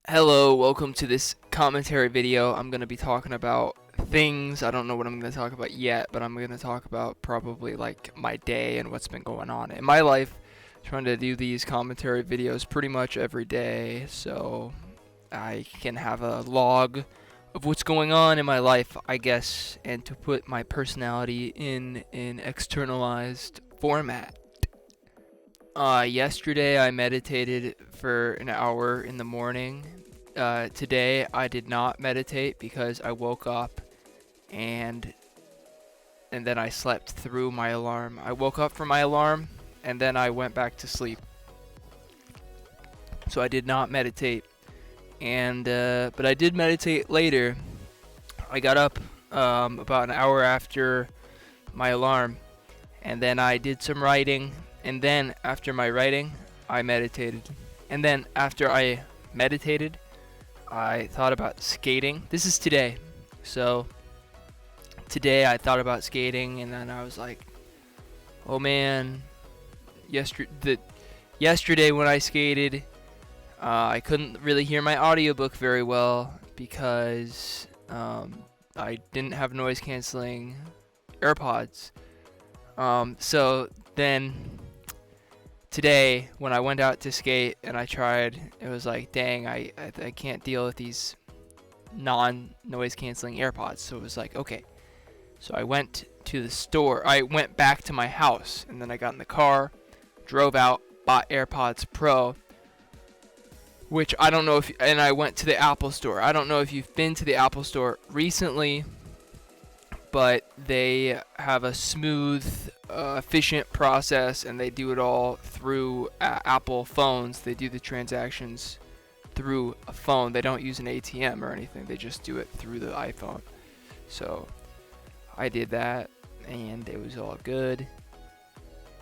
Hello, welcome to this commentary video. I'm going to be talking about things. I don't know what I'm going to talk about yet, but I'm going to talk about probably like my day and what's been going on in my life. Trying to do these commentary videos pretty much every day so I can have a log of what's going on in my life, I guess, and to put my personality in an externalized format. Yesterday I meditated for an hour in the morning. Today I did not meditate because I woke up and then I slept through my alarm. I woke up from my alarm and then I went back to sleep. So I did not meditate. But I did meditate later. I got up about an hour after my alarm, and then I did some writing, and then after my writing I meditated, and then after I meditated I thought about skating. This is today. So today I thought about skating, and then I was like, oh man, yesterday when I skated, I couldn't really hear my audiobook very well because I didn't have noise canceling AirPods. So then today when I went out to skate and I tried, it was like, dang, I can't deal with these non-noise canceling AirPods. So it was like, okay. So I went to the store. I went back to my house, and then I got in the car, drove out, bought AirPods Pro, which I don't know if, and I went to the Apple store. I don't know if you've been to the Apple store recently, but they have a smooth, efficient process, and they do it all through Apple phones. They do the transactions through a phone. They don't use an ATM or anything. They just do it through the iPhone. So I did that, and it was all good.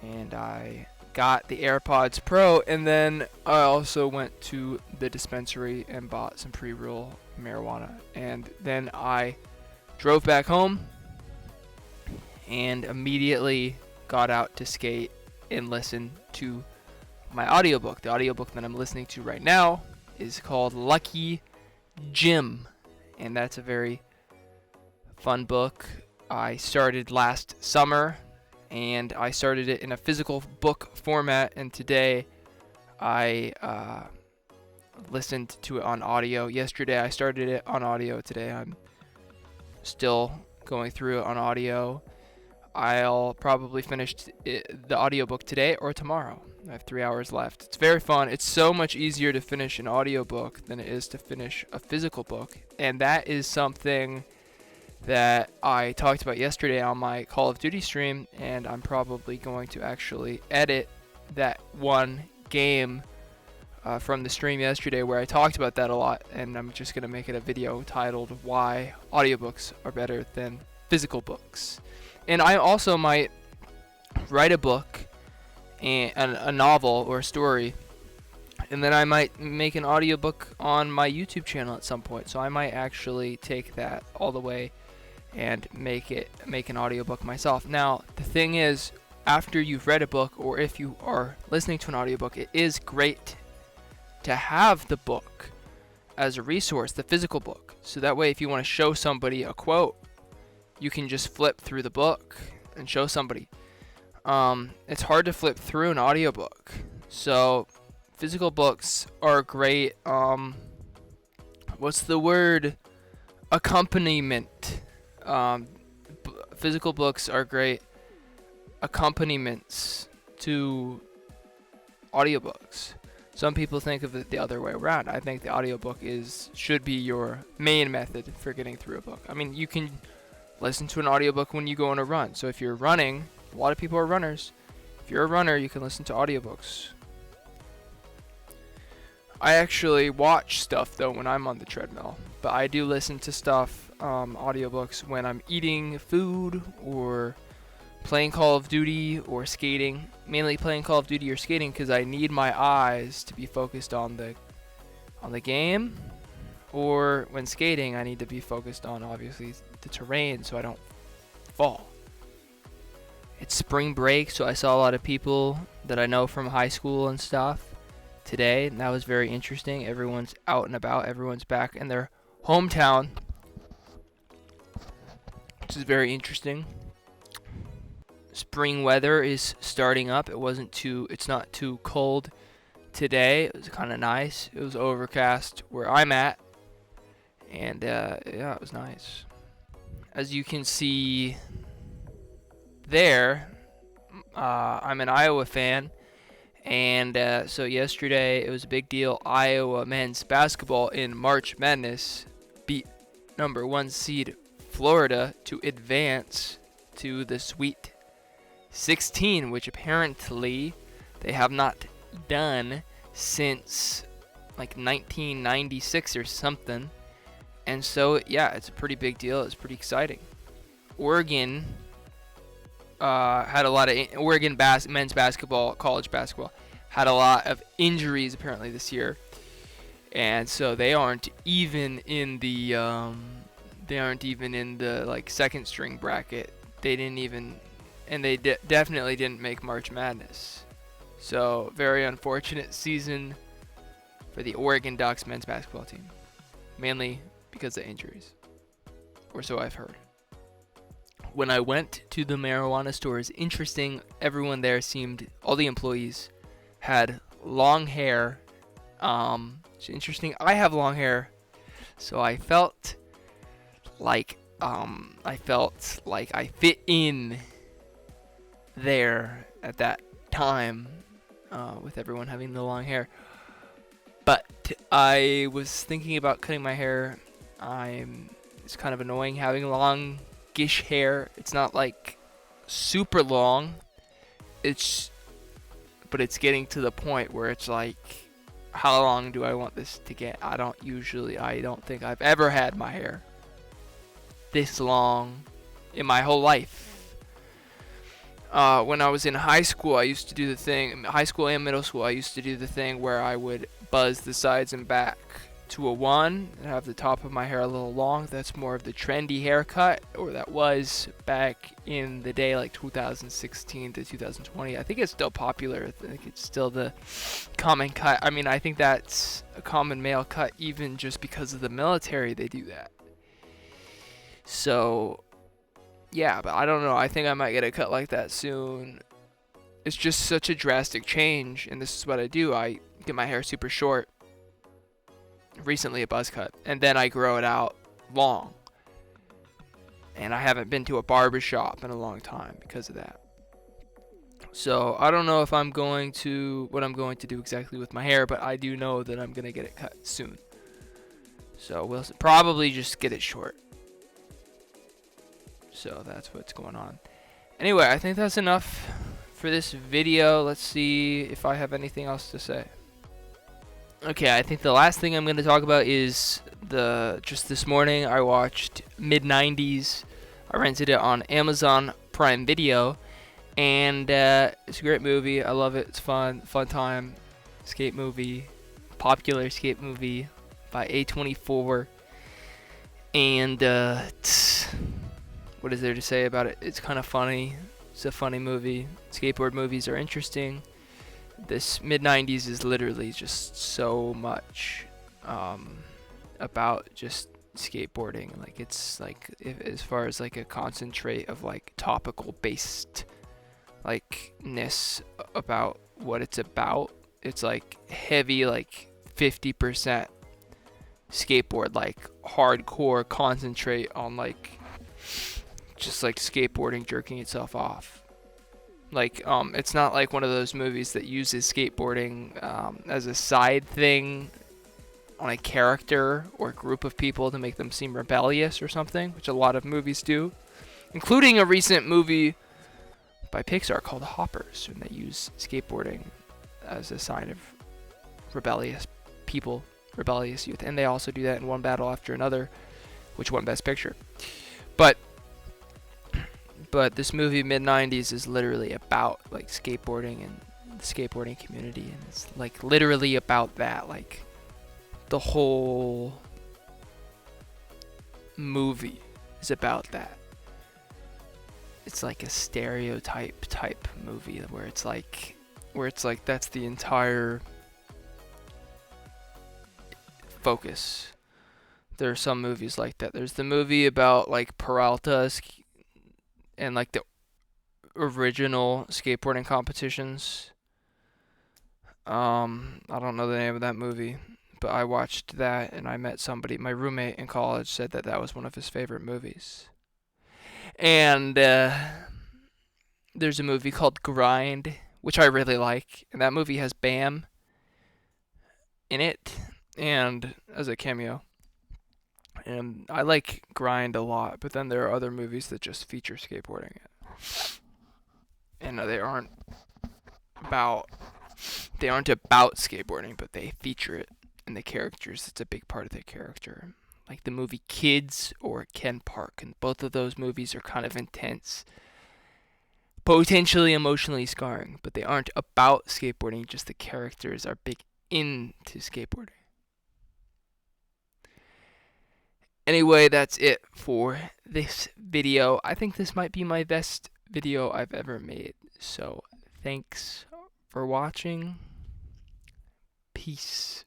And I got the AirPods Pro, and then I also went to the dispensary and bought some pre-roll marijuana. And then I drove back home and immediately got out to skate and listen to my audiobook. The audiobook that I'm listening to right now is called Lucky Gym, and that's a very fun book. I started last summer, and I started it in a physical book format, and today I listened to it on audio. Yesterday I started it on audio. Today I'm still going through it on audio. I'll probably finish the audiobook today or tomorrow. I have 3 hours left. It's very fun. It's so much easier to finish an audiobook than it is to finish a physical book, and that is something that I talked about yesterday on my Call of Duty stream, and I'm probably going to actually edit that one game from the stream yesterday where I talked about that a lot, and I'm just going to make it a video titled Why Audiobooks Are Better Than Physical Books. And I also might write a book, and a novel or a story, and then I might make an audiobook on my YouTube channel at some point. So I might actually take that all the way and make an audiobook myself. Now, the thing is, after you've read a book, or if you are listening to an audiobook, it is great to have the book as a resource, the physical book. So that way, if you want to show somebody a quote, you can just flip through the book and show somebody. It's hard to flip through an audiobook. So physical books are great. What's the word? Accompaniment. Physical books are great accompaniments to audiobooks. Some people think of it the other way around. I think the audiobook should be your main method for getting through a book. I mean, you can listen to an audiobook when you go on a run. So if you're running, a lot of people are runners. If you're a runner, you can listen to audiobooks. I actually watch stuff though when I'm on the treadmill, but I do listen to stuff, audiobooks, when I'm eating food or playing Call of Duty or skating. Mainly playing Call of Duty or skating because I need my eyes to be focused on the game, or when skating I need to be focused on obviously the terrain so I don't fall. It's spring break, so I saw a lot of people that I know from high school and stuff today, and that was very interesting. Everyone's out and about. Everyone's back in their hometown, which is very interesting. Spring weather is starting up. It's not too cold today. It was kind of nice. It was overcast where I'm at, and yeah, it was nice. As you can see there, I'm an Iowa fan, and so yesterday it was a big deal. Iowa men's basketball in March Madness beat number 1 seed Florida to advance to the Sweet 16, which apparently they have not done since like 1996 or something. And so, yeah, it's a pretty big deal. It's pretty exciting. Oregon had a lot of men's basketball, college basketball, had a lot of injuries apparently this year, and so they aren't even in the like second string bracket. They didn't even, and they definitely didn't make March Madness. So very unfortunate season for the Oregon Ducks men's basketball team, mainly because of injuries, or so I've heard. When I went to the marijuana store, it's interesting. Everyone there all the employees had long hair. It's interesting. I have long hair, so I felt like I fit in there at that time with everyone having the long hair. But I was thinking about cutting my hair. It's kind of annoying having longish hair. It's not like super long. But it's getting to the point where it's like, how long do I want this to get? I don't think I've ever had my hair this long in my whole life. When I was in high school, I used to do the thing, high school and middle school, I used to do the thing where I would buzz the sides and back to a 1 and have the top of my hair a little long. That's more of the trendy haircut, or that was back in the day, like 2016 to 2020. I think it's still popular. I think it's still the common cut. I mean, I think that's a common male cut, even just because of the military, they do that. So, yeah, but I don't know. I think I might get a cut like that soon. It's just such a drastic change, and this is what I do. I get my hair super short, recently a buzz cut, and then I grow it out long. And I haven't been to a barber shop in a long time because of that. So I don't know what I'm going to do exactly with my hair, but I do know that I'm going to get it cut soon. So we'll probably just get it short. So that's what's going on. Anyway, I think that's enough for this video. Let's see if I have anything else to say. Okay, I think the last thing I'm going to talk about is just this morning I watched Mid-90s. I rented it on Amazon Prime Video, and it's a great movie. I love it. It's fun time. Skate movie, popular skate movie by A24. And what is there to say about it? It's kind of funny. It's a funny movie. Skateboard movies are interesting. This Mid-90s is literally just so much about just skateboarding. Like, it's like, as far as like a concentrate of like topical based likeness about what it's about, it's like heavy, like 50% skateboard, like hardcore concentrate on like just like skateboarding jerking itself off. Like, it's not like one of those movies that uses skateboarding as a side thing on a character or group of people to make them seem rebellious or something, which a lot of movies do, including a recent movie by Pixar called Hoppers, and they use skateboarding as a sign of rebellious people, rebellious youth. And they also do that in One Battle After Another, which won Best Picture. But this movie, Mid-90s, is literally about like skateboarding and the skateboarding community, and it's like literally about that. Like, the whole movie is about that. It's like a stereotype type movie where it's like that's the entire focus. There are some movies like that. There's the movie about like Peralta and like the original skateboarding competitions. I don't know the name of that movie, but I watched that and I met somebody. My roommate in college said that that was one of his favorite movies. And there's a movie called Grind, which I really like, and that movie has Bam in it and as a cameo. And I like Grind a lot, but then there are other movies that just feature skateboarding, and about they aren't about skateboarding, but they feature it in the characters. It's a big part of their character. Like the movie Kids or Ken Park, and both of those movies are kind of intense, potentially emotionally scarring, but they aren't about skateboarding, just the characters are big into skateboarding. Anyway, that's it for this video. I think this might be my best video I've ever made. So, thanks for watching. Peace.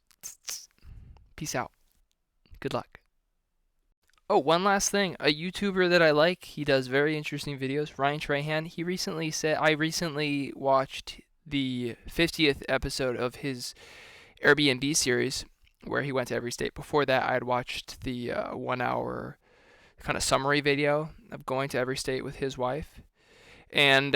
Peace out. Good luck. Oh, one last thing. A YouTuber that I like, he does very interesting videos, Ryan Trahan. He recently said, I recently watched the 50th episode of his Airbnb series, where he went to every state. Before that, I had watched the 1 hour kind of summary video of going to every state with his wife. And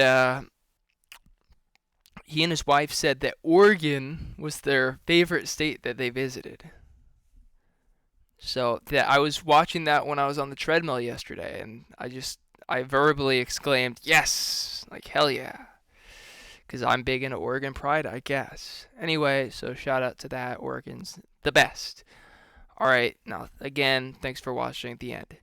he and his wife said that Oregon was their favorite state that they visited. So that I was watching that when I was on the treadmill yesterday, and I verbally exclaimed, yes, like hell yeah. Because I'm big into Oregon pride, I guess. Anyway, so shout out to that. Oregon's the best. Alright, now, again, thanks for watching at the end.